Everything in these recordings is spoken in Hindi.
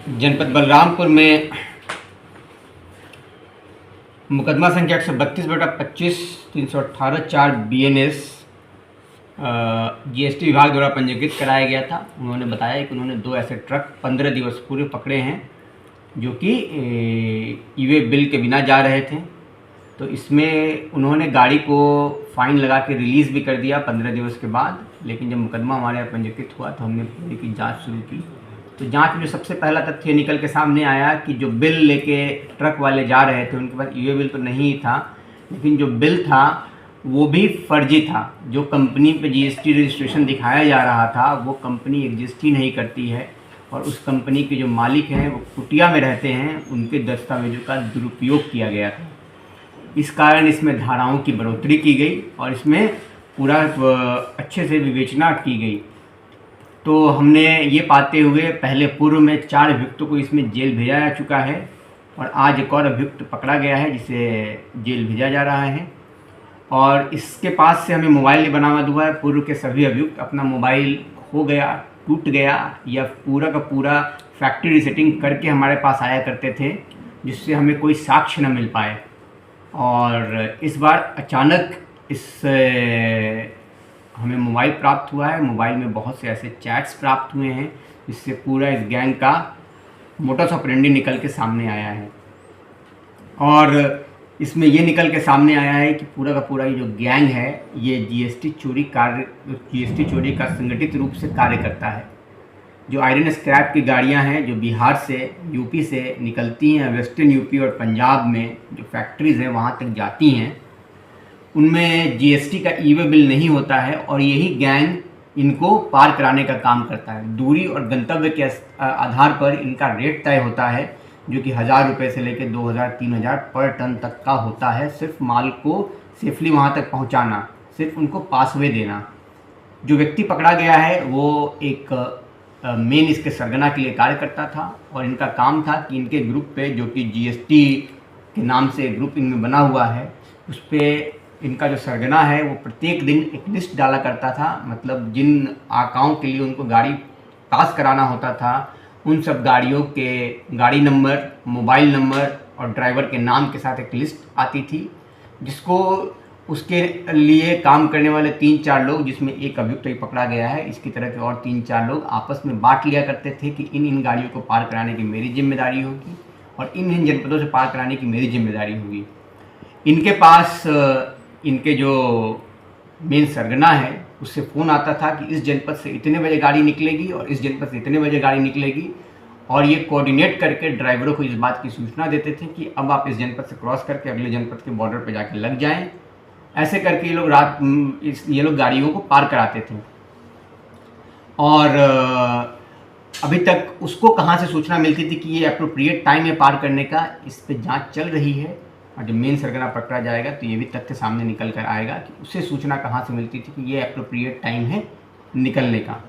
जनपद बलरामपुर में मुकदमा संख्या 132/25 318/4 BNS GST विभाग द्वारा पंजीकृत कराया गया था। उन्होंने बताया कि उन्होंने 2 ऐसे ट्रक 15 दिवस पूर्व पकड़े हैं जो कि ई-वे बिल के बिना जा रहे थे। तो इसमें उन्होंने गाड़ी को फ़ाइन लगा के रिलीज़ भी कर दिया 15 दिवस के बाद। लेकिन जब मुकदमा हमारे यहाँ पंजीकृत हुआ तो हमने पूरी की जाँच शुरू की। तो जांच में जो सबसे पहला तथ्य निकल के सामने आया कि जो बिल लेके ट्रक वाले जा रहे थे उनके पास ई-वे बिल तो नहीं था, लेकिन जो बिल था वो भी फर्जी था। जो कंपनी पे GST रजिस्ट्रेशन दिखाया जा रहा था वो कंपनी एग्जिस्ट ही नहीं करती है, और उस कंपनी के जो मालिक हैं वो कुटिया में रहते हैं, उनके दस्तावेजों का दुरुपयोग किया गया था। इस कारण इसमें धाराओं की बढ़ोतरी की गई और इसमें पूरा अच्छे से विवेचना की गई। तो हमने ये पाते हुए पहले पूर्व में 4 अभियुक्तों को इसमें जेल भेजा जा चुका है और आज एक और अभियुक्त पकड़ा गया है जिसे जेल भेजा जा रहा है। और इसके पास से हमें मोबाइल नहीं बरामद हुआ है। पूर्व के सभी अभियुक्त अपना मोबाइल खो गया, टूट गया या पूरा का पूरा फैक्ट्री रीसेटिंग करके हमारे पास आया करते थे, जिससे हमें कोई साक्ष्य न मिल पाए। और इस बार अचानक हमें मोबाइल प्राप्त हुआ है। मोबाइल में बहुत से ऐसे चैट्स प्राप्त हुए हैं जिससे पूरा इस गैंग का मोटस ऑपरेंडी निकल के सामने आया है। और इसमें ये निकल के सामने आया है कि पूरा का पूरा ये जो गैंग है ये GST चोरी का संगठित रूप से कार्य करता है। जो आयरन स्क्रैप की गाड़ियां हैं जो बिहार से, यूपी से निकलती हैं, वेस्टर्न यूपी और पंजाब में जो फैक्ट्रीज़ हैं वहाँ तक जाती हैं, उनमें GST का ई-वे बिल नहीं होता है और यही गैंग इनको पार कराने का काम करता है। दूरी और गंतव्य के आधार पर इनका रेट तय होता है जो कि 1000 रुपये से लेकर 2000-3000 पर टन तक का होता है। सिर्फ माल को सेफली वहाँ तक पहुँचाना, सिर्फ उनको पासवे देना। जो व्यक्ति पकड़ा गया है वो एक मेन इसके सरगना के लिए कार्य करता था और इनका काम था कि इनके ग्रुप पे जो कि GST के नाम से ग्रुप इनमें बना हुआ है उस पर इनका जो सरगना है वो प्रत्येक दिन एक लिस्ट डाला करता था। मतलब जिन आकाओं के लिए उनको गाड़ी पास कराना होता था उन सब गाड़ियों के गाड़ी नंबर, मोबाइल नंबर और ड्राइवर के नाम के साथ एक लिस्ट आती थी, जिसको उसके लिए काम करने वाले 3-4 लोग, जिसमें एक अभियुक्त ही पकड़ा गया है, इसकी तरह के और 3-4 लोग आपस में बांट लिया करते थे कि इन गाड़ियों को पार कराने की मेरी जिम्मेदारी होगी और इन जनपदों से पार कराने की मेरी जिम्मेदारी होगी। इनके पास इनके जो मेन सरगना है उससे फ़ोन आता था कि इस जनपद से इतने बजे गाड़ी निकलेगी और इस जनपद से इतने बजे गाड़ी निकलेगी, और ये कोऑर्डिनेट करके ड्राइवरों को इस बात की सूचना देते थे कि अब आप इस जनपद से क्रॉस करके अगले जनपद के बॉर्डर पर जाके लग जाएं। ऐसे करके ये लोग गाड़ियों को पार कराते थे। और अभी तक उसको कहाँ से सूचना मिलती थी कि ये अप्रोप्रिएट टाइम है पार करने का, इस पर जाँच चल रही है। और जब मेन सरगना पकड़ा जाएगा तो ये भी तथ्य सामने निकल कर आएगा कि उसे सूचना कहाँ से मिलती थी कि ये अप्रोप्रिएट टाइम है निकलने का।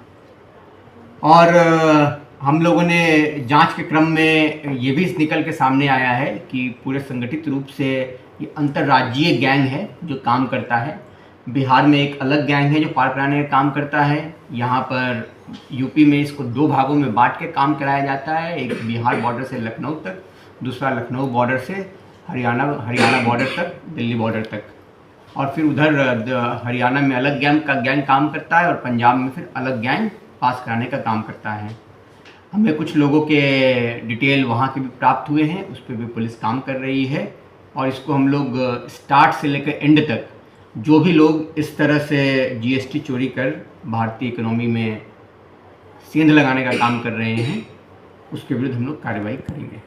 और हम लोगों ने जांच के क्रम में ये भी निकल के सामने आया है कि पूरे संगठित रूप से ये अंतर्राज्यीय गैंग है जो काम करता है। बिहार में एक अलग गैंग है जो पार कराने का काम करता है। यहाँ पर यूपी में इसको 2 भागों में बांट के काम कराया जाता है, एक बिहार बॉर्डर से लखनऊ तक, दूसरा लखनऊ बॉर्डर से हरियाणा बॉर्डर तक, दिल्ली बॉर्डर तक। और फिर उधर हरियाणा में अलग गैंग काम करता है और पंजाब में फिर अलग गैंग पास कराने का काम करता है। हमें कुछ लोगों के डिटेल वहाँ के भी प्राप्त हुए हैं, उस पर भी पुलिस काम कर रही है। और इसको हम लोग स्टार्ट से लेकर एंड तक जो भी लोग इस तरह से GST चोरी कर भारतीय इकोनॉमी में सेंध लगाने का काम कर रहे हैं उसके विरुद्ध हम लोग कार्रवाई करेंगे।